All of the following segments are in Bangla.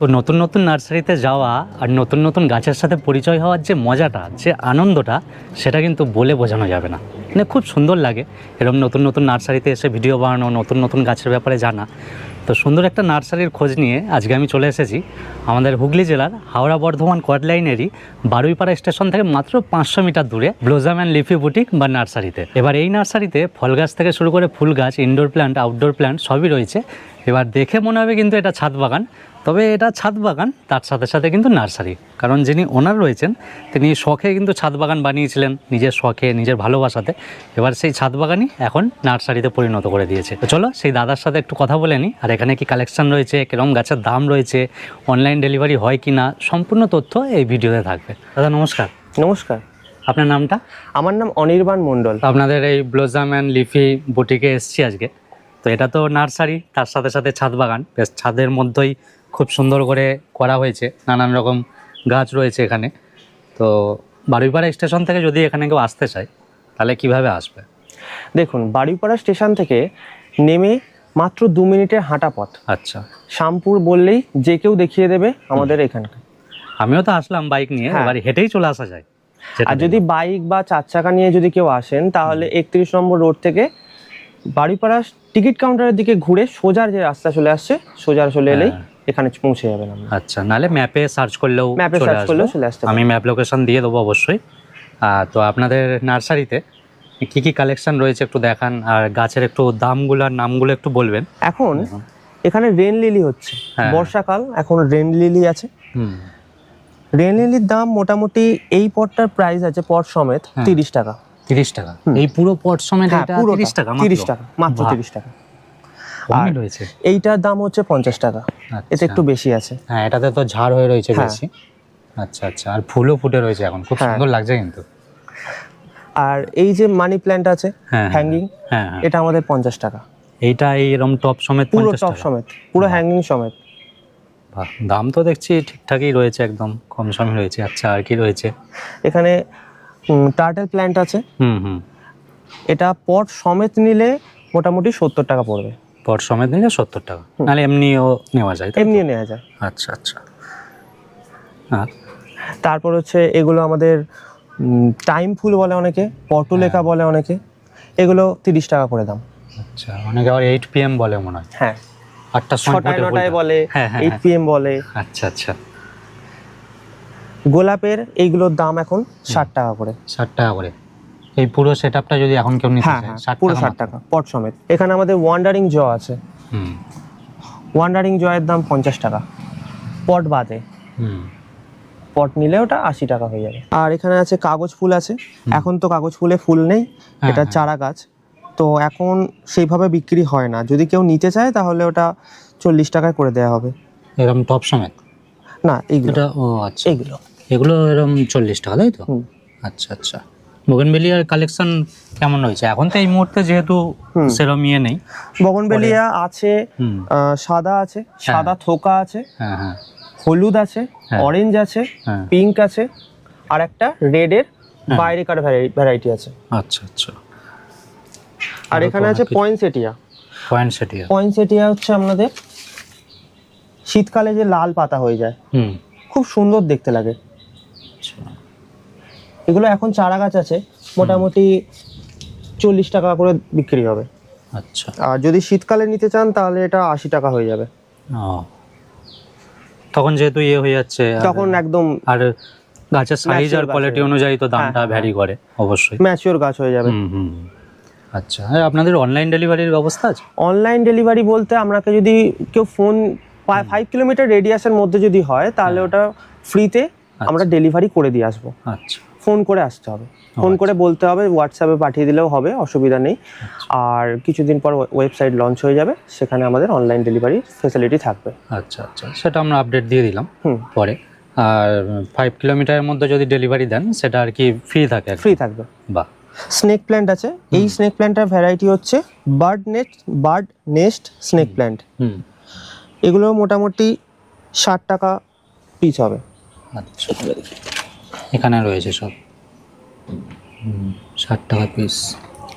তো নতুন নতুন নার্সারিতে যাওয়া আর নতুন নতুন গাছের সাথে পরিচয় হওয়ার যে মজাটা, যে আনন্দটা, সেটা কিন্তু বলে বোঝানো যাবে না। মানে খুব সুন্দর লাগে এরকম নতুন নতুন নার্সারিতে এসে ভিডিও বানানো, নতুন নতুন গাছের ব্যাপারে জানা। তো সুন্দর একটা নার্সারির খোঁজ নিয়ে আজকে আমি চলে এসেছি আমাদের হুগলি জেলার হাওড়া বর্ধমান কোয়াড লাইনেরই বারুইপাড়া স্টেশন থেকে মাত্র 500 মিটার দূরে ব্লসম অ্যান্ড লিফি বুটিক বা নার্সারিতে। এবার এই নার্সারিতে ফল গাছ থেকে শুরু করে ফুল গাছ, ইনডোর প্ল্যান্ট, আউটডোর প্ল্যান্ট সবই রয়েছে। এবার দেখে মনে হবে কিন্তু এটা ছাদ বাগান, তবে এটা ছাদ বাগান তার সাথে সাথে কিন্তু নার্সারি। কারণ যিনি ওনার রয়েছেন তিনি শখে কিন্তু ছাদ বাগান বানিয়েছিলেন, নিজের শখে, নিজের ভালোবাসাতে। এবার সেই ছাদ বাগানই এখন নার্সারিতে পরিণত করে দিয়েছে। তো চলো সেই দাদার সাথে একটু কথা বলে নিই, আর এখানে কি কালেকশন রয়েছে, কিরকম গাছের দাম রয়েছে, অনলাইন ডেলিভারি হয় কি না, সম্পূর্ণ তথ্য এই ভিডিওতে থাকবে। দাদা নমস্কার। নমস্কার, আপনার নামটা? আমার নাম অনির্বাণ মণ্ডল। আপনাদের এই ব্লসম অ্যান্ড লিফি বুটিকে এসেছি আজকে। তো এটা তো নার্সারি, তার সাথে সাথে ছাদ বাগান। বেশ ছাদের মধ্যেই খুব সুন্দর করে করা হয়েছে, নানান রকম গাছ রয়েছে এখানে। তো বারুইপাড়া স্টেশন থেকে যদি এখানে কেউ আসতে চায় তাহলে কিভাবে আসবে? দেখুন, বারুইপাড়া স্টেশন থেকে নেমে মাত্র 2 মিনিটের হাঁটা পথ। আচ্ছা, শ্যামপুর বললেই যে কেউ দেখিয়ে দেবে আমাদের এখানকার। আমিও তো আসলাম বাইক নিয়ে, হ্যাঁ। এবার হেঁটেই চলে আসা যায়। আর যদি বাইক বা 4 চাকা নিয়ে যদি কেউ আসেন তাহলে 31 নম্বর রোড থেকে বারুইপাড়া টিকিট কাউন্টারের দিকে ঘুরে সোজা যে রাস্তা চলে আসছে, সোজা চলে এলেই এখানে পৌঁছে যাবেন আপনি। আচ্ছা, নাহলে ম্যাপে সার্চ করলেও চলে আসতে আমি ম্যাপ লোকেশন দিয়ে দেবো অবশ্যই। তো আপনাদের নার্সারিতে কি কি কালেকশন রয়েছে একটু দেখান, আর গাছের একটু দামগুলো আর নামগুলো একটু বলবেন। এখন এখানে রেন লিলি হচ্ছে, হ্যাঁ। বর্ষাকাল, এখন রেন লিলি আছে। রেন লিলির দাম মোটামুটি এই পটটার প্রাইস আছে পট সমেত 30 টাকা। 30 টাকা এই পুরো পট সমেত? এটা 30 টাকা? 30 টাকা মাত্র, 30 টাকা কমই রয়েছে। এইটার দাম হচ্ছে 50 টাকা। এতে একটু বেশি আছে। হ্যাঁ, এটাতে তো ঝাড় হয়ে রয়েছে বেশি। আচ্ছা আচ্ছা, আর ফুলও ফুটে রয়েছে এখন, খুব সুন্দর লাগছে কিন্তু। আর এই যে মানি প্ল্যান্ট আছে হ্যাঙ্গিং, এটা আমাদের 50 টাকা। এইটা এইরকম টপ সমেত? পুরো টপ সমেত, পুরো হ্যাঙ্গিং সমেত। বাহ, দাম তো দেখছি ঠিকঠাকই রয়েছে, একদম কম সমে রয়েছে। আচ্ছা, আর কি রয়েছে এখানে? টার্টেল প্ল্যান্ট আছে। এটা পট সমেত নিলে মোটামুটি 70 টাকা পড়বে। পট সমেত নিলে 70 টাকা, নাহলে এমনিও নেওয়া যায়? এমনিও নেওয়া যায়। আচ্ছা আচ্ছা। তারপর হচ্ছে এগুলো আমাদের টাইম ফুল বলে অনেকে, পটলেকা বলে অনেকে, এগুলো 30 টাকা করে দাম। আচ্ছা, অনেকে আবার 8 PM বলে মনে হয়। হ্যাঁ, 8টার সময় 9টায় বলে, 8 PM বলে। আচ্ছা আচ্ছা। গোলাপের এইগুলোর দাম এখন 60 টাকা করে। 60 টাকা করে এই পুরো সেটআপটা যদি এখন কেউ নিতে চায়? 60 পুরো 60 টাকা পট সমেত। এখানে আমাদের ওয়ান্ডারিং জ আছে। ওয়ান্ডারিং জয়ের দাম 50 টাকা পট বাদে। পট নিলে ওটা 80 টাকা হয়ে যাবে। আর এখানে আছে কাগজ ফুল আছে। এখন তো কাগজ ফুলে ফুল নেই, এটা চারা গাছ, তো এখন সেইভাবে বিক্রি হয় না। যদি কেউ নিতে চায় তাহলে ওটা 40 টাকায় করে দেওয়া হবে। এরকম টপ সমেত না, এইগুলো। ও আচ্ছা, এগুলো এরকম 40 টাকা, তাই তো? আচ্ছা আচ্ছা। বোগেনভেলিয়ার কালেকশন কেমন রয়েছে এখন? তো এই মুহূর্তে যেহেতু সেরকম ইয়ে নেই। বোগেনভেলিয়া আছে, সাদা আছে, সাদা থোকা আছে, হলুদ আছে, অরেঞ্জ আছে, পিঙ্ক আছে, আর একটা রেডের বাইরে কার ভ্যারাইটি আছে। আচ্ছা আচ্ছা। আর এখানে আছে পয়েন্টসেটিয়া। পয়েন্টসেটিয়া হচ্ছে আমাদের শীতকালে যে লাল পাতা হয়ে যায়, খুব সুন্দর দেখতে লাগে। এগুলো এখন চারা গাছ আছে, মোটামুটি 40 টাকা করে বিক্রি হবে। আচ্ছা। আর যদি শীতকালে নিতে চান তাহলে এটা 80 টাকা হয়ে যাবে। তখন যেহেতু ইয়ে হয়ে যাচ্ছে, তখন একদম, আর গাছের সাইজ আর কোয়ালিটি অনুযায়ী তো দামটা ভ্যারি করে অবশ্যই। ম্যাচিওর গাছ হয়ে যাবে। আচ্ছা, আপনাদের অনলাইন ডেলিভারির ব্যবস্থা আছে? অনলাইন ডেলিভারি বলতে আপনাকে যদি কেউ ফোন 5 কিলোমিটার রেডিয়াসের মধ্যে যদি হয় তাহলে ওটা ফ্রিতে আমরা ডেলিভারি করে দিয়ে আসবো। আচ্ছা, ফোন করে আসতে হবে, ফোন করে বলতে হবে, হোয়াটসঅ্যাপে পাঠিয়ে দিলেও হবে, অসুবিধা নেই। আর কিছুদিন পর ওয়েবসাইট লঞ্চ হয়ে যাবে, সেখানে আমাদের অনলাইন ডেলিভারি ফ্যাসিলিটি থাকবে। আচ্ছা আচ্ছা, সেটা আমরা আপডেট দিয়ে দিলাম পরে। আর 5 কিলোমিটারের মধ্যে যদি ডেলিভারি দেন সেটা আর কি ফ্রি থাকে? ফ্রি থাকবে। বাহ। স্নেক প্ল্যান্ট আছে। এই স্নেক প্ল্যান্টের ভ্যারাইটি হচ্ছে বার্ড নেস্ট স্নেক প্ল্যান্ট। এগুলো মোটামুটি 60 টাকা পিস হবে। আচ্ছা, এখানে রয়েছে সব 60 টাকা পিস।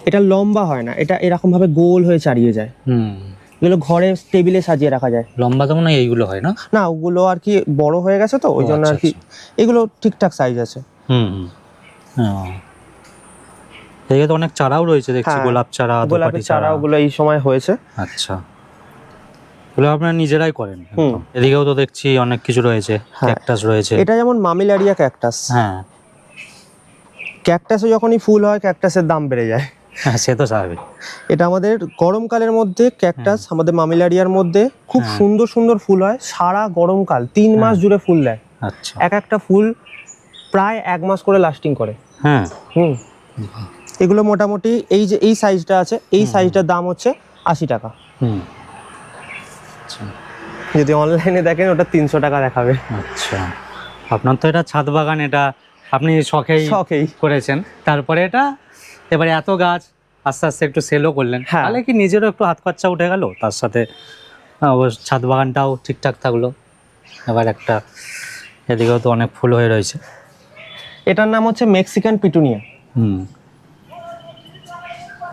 এটা লম্বা হয় না, এটা এরকম ভাবে গোল হয়ে চারিয়ে যায়। এগুলো ঘরে টেবিলে সাজিয়ে রাখা যায়। লম্বা তো মনে হয় এইগুলো হয় না? না, ওগুলো আর কি বড় হয়ে গেছে তো ওই জন্য আর কি, এগুলো ঠিকঠাক সাইজ আছে। হুম হুম। এদিকে তো অনেক চারাও রয়েছে দেখছি, হ্যাঁ, গোলাপ চারা, গোলাপের দোপাটি চারা। চারা ওগুলো এই সময় হয়েছে। আচ্ছা, এগুলো আপনারা নিজেরাই করেন? হুম। এদিকেও তো দেখছি অনেক কিছু রয়েছে, হ্যাঁ। ক্যাকটাস রয়েছে। এটা যেমন মামিলারিয়া ক্যাকটাস। হ্যাঁ ক্যাকটাসে যখনই ফুল হয় ক্যাকটাসের দাম বেড়ে যায়। হ্যাঁ, সে তো স্বাভাবিক। এটা আমাদের গরমকালের মধ্যে ক্যাকটাস, আমাদের মামিলারিয়ার মধ্যে খুব সুন্দর সুন্দর ফুল হয় সারা গরমকাল, 3 মাস জুড়ে ফুল দেয়। আচ্ছা। এক একটা ফুল প্রায় 1 মাস করে লাস্টিং করে। হ্যাঁ। হুম। এগুলো মোটামুটি এই যে এই সাইজটা আছে, এই সাইজটার দাম হচ্ছে 80 টাকা। হুম। আচ্ছা যদি অনলাইনে দেখেন ওটা 300 টাকা দেখাবে। আচ্ছা, আপনার তো এটা ছাদ বাগান, এটা আপনি শখেই করেছেন, তারপরে এটা এবারে এত গাছ আস্তে আস্তে একটু সেলও করলেন, হ্যাঁ। তাহলে কি নিজেরও একটু হাত খরচা উঠে গেল, তার সাথে ছাদ বাগানটাও ঠিকঠাক থাকলো। এবার একটা এদিকেও তো অনেক ফুল হয়ে রয়েছে। এটার নাম হচ্ছে মেক্সিকান পিটুনিয়া। হুম।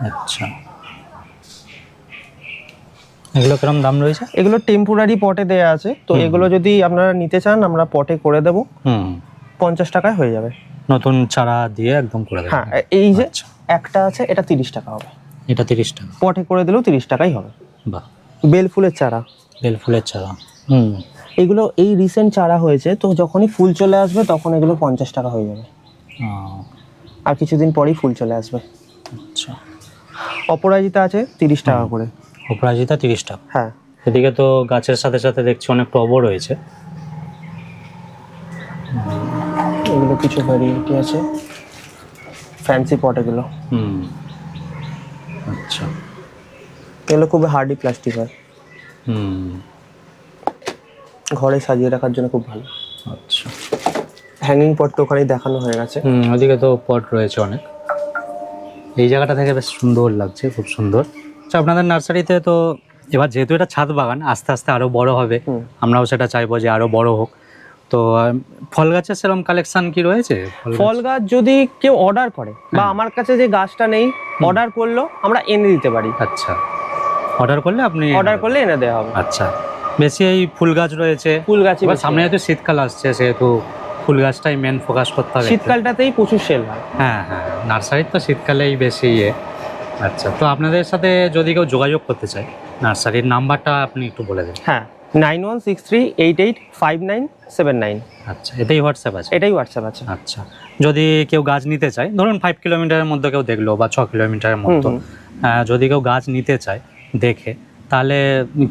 আচ্ছা, এগুলো কিরকম দাম রয়েছে? এগুলো টেম্পোরারি পটে দেয়া আছে, তো এগুলো যদি আপনারা নিতে চান আমরা পটে করে দেব। 50 টাকায় হয়ে যাবে। নতুন চারা দিয়ে একদম করে দেবেন? হ্যাঁ, এই যে একটা আছে এটা 30 টাকা হবে। এটা 30 টাকা? পটে করে দিলেও 30 টাকাই হবে। বাহ। বেল ফুলের চারা। বেল ফুলের চারা। এগুলো এই রিসেন্ট চারা হয়েছে, তো যখনই ফুল চলে আসবে তখন এগুলো 50 টাকা হয়ে যাবে। আর কিছুদিন পরেই ফুল চলে আসবে। আচ্ছা। অপরাজিতা আছে 30 টাকা করে। অপরাজিতা 30 টাকা? হ্যাঁ। এদিকে তো গাছের সাথে সাথে দেখছি অনেক টবও রয়েছে। এগুলো কিছু ভ্যারিয়েটি আছে, ফ্যান্সি পট এগুলো। আচ্ছা। এগুলো খুব হার্ডি প্লাস্টিক হয়। ঘরে সাজিয়ে রাখার জন্য খুব ভালো। আচ্ছা। হ্যাঙ্গিং পট তো ওখানেই দেখানো হয়ে গেছে। ওদিকে তো পট রয়েছে অনেক। এই জায়গাটা থেকে বেশ সুন্দর লাগছে, খুব সুন্দর। আচ্ছা, আপনাদের নার্সারিতে তো এবার যেহেতু এটা ছাদ বাগান, আস্তে আস্তে আরো বড় হবে, আমরাও সেটা চাইবো যে আরো বড় হোক। তো ফল গাছের সেরকম কালেকশন কি রয়েছে? ফল গাছ যদি কেউ অর্ডার করে বা আমার কাছে যে গাছটা নেই অর্ডার করলো, আমরা এনে দিতে পারি। আচ্ছা, অর্ডার করলে এনে দেওয়া হবে। আচ্ছা, বেশি এই ফুল গাছ রয়েছে? ফুল গাছ এবার সামনে যেহেতু শীতকাল আসছে, সেহেতু ফুল গাছটাই মেন ফোকাস করতে হবে। শীতকালটাতেই প্রচুর সেল হয়। হ্যাঁ হ্যাঁ, নার্সারির তো শীতকালেই বেশি আচ্ছা, তো আপনাদের সাথে যদি কেউ যোগাযোগ করতে চায়, নার্সারির নাম্বারটা আপনি একটু বলে দেন। হ্যাঁ, 9163885979। আচ্ছা, এটাই হোয়াটসঅ্যাপ আছে? এটাই হোয়াটসঅ্যাপ আছে। আচ্ছা, যদি কেউ গাছ নিতে চায়, ধরুন 5 কিলোমিটারের মধ্যে কেউ দেখলো বা 6 কিলোমিটারের মধ্যে, যদি কেউ গাছ নিতে চায় দেখে, তাহলে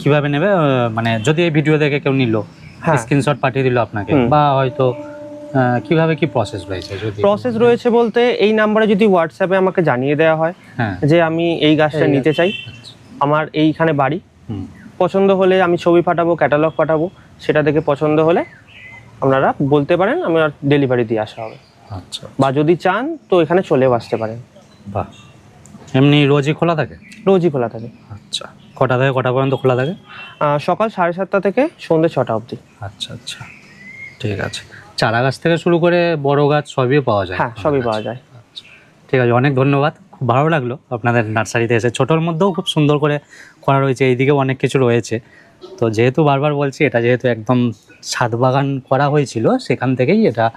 কিভাবে নেবে? মানে যদি এই ভিডিও দেখে কেউ নিল, স্ক্রিনশট পাঠিয়ে দিল আপনাকে, বা হয়তো কিভাবে কি প্রসেস রয়েছে? যদি প্রসেস রয়েছে বলতে, এই নাম্বারে যদি হোয়াটসঅ্যাপে আমাকে জানিয়ে দেওয়া হয় যে আমি এই গাছটা নিতে চাই, আমার এইখানে বাড়ি, পছন্দ হলে আমি ছবি পাঠাবো, ক্যাটালগ পাঠাবো, সেটা দেখে পছন্দ হলে আপনারা বলতে পারেন, আমার ডেলিভারি দিয়ে আসা হবে। আচ্ছা, বা যদি চান তো এখানে চলেও আসতে পারেন। বাহ। এমনি রোজই খোলা থাকে? রোজই খোলা থাকে। আচ্ছা, কটা থেকে কটা পর্যন্ত খোলা থাকে? সকাল 7:30 থেকে সন্ধ্যে 6টা অবধি। আচ্ছা আচ্ছা, ঠিক আছে। চারা গাছ থেকে শুরু করে বড় গাছ সবই পাওয়া যায়? হ্যাঁ, সবই পাওয়া যায়। আচ্ছা, ঠিক আছে, অনেক ধন্যবাদ। খুব ভালো লাগলো আপনাদের নার্সারিতে এসে। ছোটোর মধ্যেও খুব সুন্দর করে করা রয়েছে, এইদিকেও অনেক কিছু রয়েছে। তো যেহেতু বারবার বলছি, এটা যেহেতু একদম ছাদ বাগান করা হয়েছিল, সেখান থেকেই এটা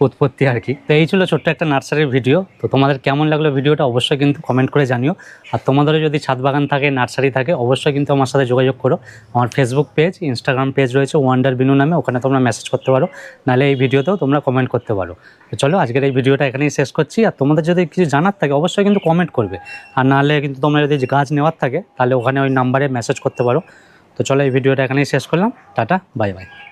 উৎপত্তি আর কি। তো এই ছিল ছোট্ট একটা নার্সারির ভিডিও। তো তোমাদের কেমন লাগলো ভিডিওটা অবশ্যই কিন্তু কমেন্ট করে জানিও। আর তোমাদেরও যদি ছাদ বাগান থাকে, নার্সারি থাকে, অবশ্যই কিন্তু আমার সাথে যোগাযোগ করো। আমার ফেসবুক পেজ, ইনস্টাগ্রাম পেজ রয়েছে ওয়ান্ডার বিনু নামে, ওখানে তোমরা মেসেজ করতে পারো, নাহলে এই ভিডিওতেও তোমরা কমেন্ট করতে পারো। তো চলো, আজকের এই ভিডিওটা এখানেই শেষ করছি। আর তোমাদের যদি কিছু জানার থাকে অবশ্যই কিন্তু কমেন্ট করবে, আর নাহলে কিন্তু তোমরা যদি গাছ নেওয়ার থাকে তাহলে ওখানে ওই নাম্বারে মেসেজ করতে পারো। তো চলো, এই ভিডিওটা এখানেই শেষ করলাম। Tata, bye bye.